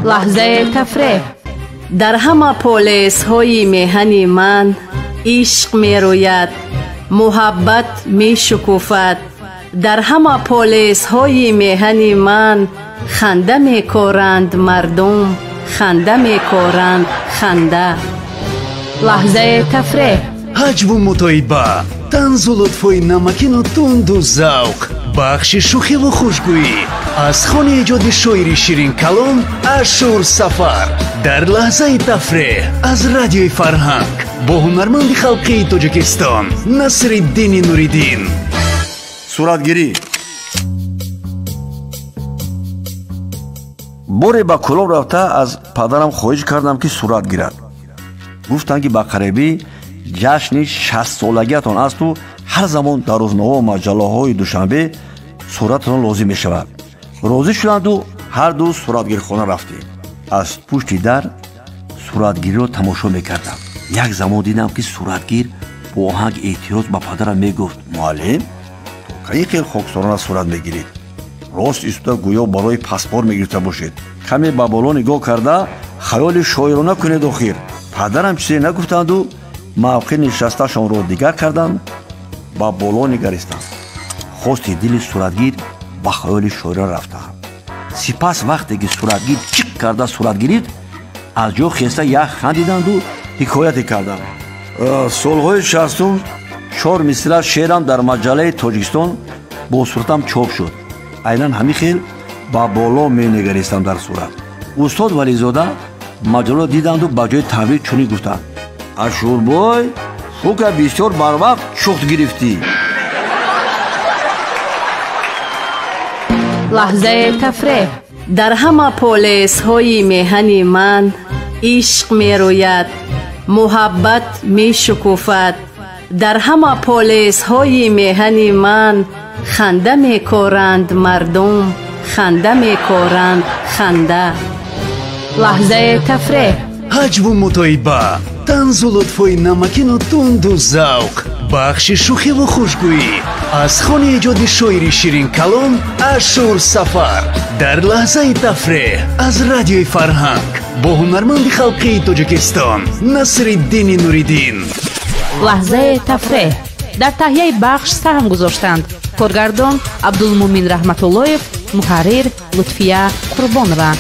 لحظه تفریح. در همه پولیس های میهن من عشق می روید، محبت می شکوفد. در همه پولیس های میهن من خنده می کارند مردم، خنده می کارند خنده. لحظه تفریح. حجب و متایبه، طنز و لطفای نمکین و تند و ذوق، بخش شوخی و خوشگویی از خانه ایجاد شاعری شیرین کلام اشور سفر در لحظه تفریح از رادیوی فرهنگ با هنرمند خلقی تاجیکستان نصرالدین نوریدین. صورتگیری. باره با کلاب رفته از پدرم خواهش کردم که صورت گیرد. گفتن که با قریبی جشن 60 سالگیتان است و هر زمان در روزنامه و مجله دوشنبه صورتتان لازم می شود. راضی شدند و هر دو صورتگیرخانه رفتیم. از پشت در صورتگیری را تماشا میکردم. یک زمان دیدم که صورتگیر با آهنگ اعتراض با پدرم میگفت معلم تو کی خیلی خاکسارانه صورت میگیرید؟ راست ایستاده گویا برای پاسپورت میگرفته باشید. کمی با بالا نگاه کرده خیال شاعرانه کنید آخر. پدرم چیزی نگفتند و موقع نشستشان را دیگر کردند. با بالا نگریستند. خواست دل صورتگیر با خیال شاعرانه رفته. سپس وقتی که صورتگیر چیک کرده صورت گیرید از جا خسته یک خندیدند و حکایت کردند. سالهای 60 4 مصرع شعرم در مجله تاجیکستان با صورتم چاپ شد. عیناً همین خیل با بالا می نگریستم در صورت. استاد ولیزاده مجله دیدند و با جای تبریک چنین گفتند: اشور بای تو که بسیار بر وقت شخت گرفتی. لحظه تفریح. در همه پولیس های میهن من عشق می روید، محبت می شکوفد. در همه پولیس های میهن من خنده می کارند مردم، خنده می کارند خنده. لحظه تفریح. حجب و متایبه، طنز و لطفای نمکین و تند و ذوق، بخش شوخی و خوشگویی از خانه ایجاد شاعری شیرین کلام اشور سفر در لحظه تفریح از رادیوی فرهنگ با هنرمند خلقی تاجیکستان نصرالدین نوریدین. لحظه تفریح. در تهیه بخش سهم گذاشتند کارگردان عبدالمومن رحمتاللهیف، محرر لطفیه قربانова.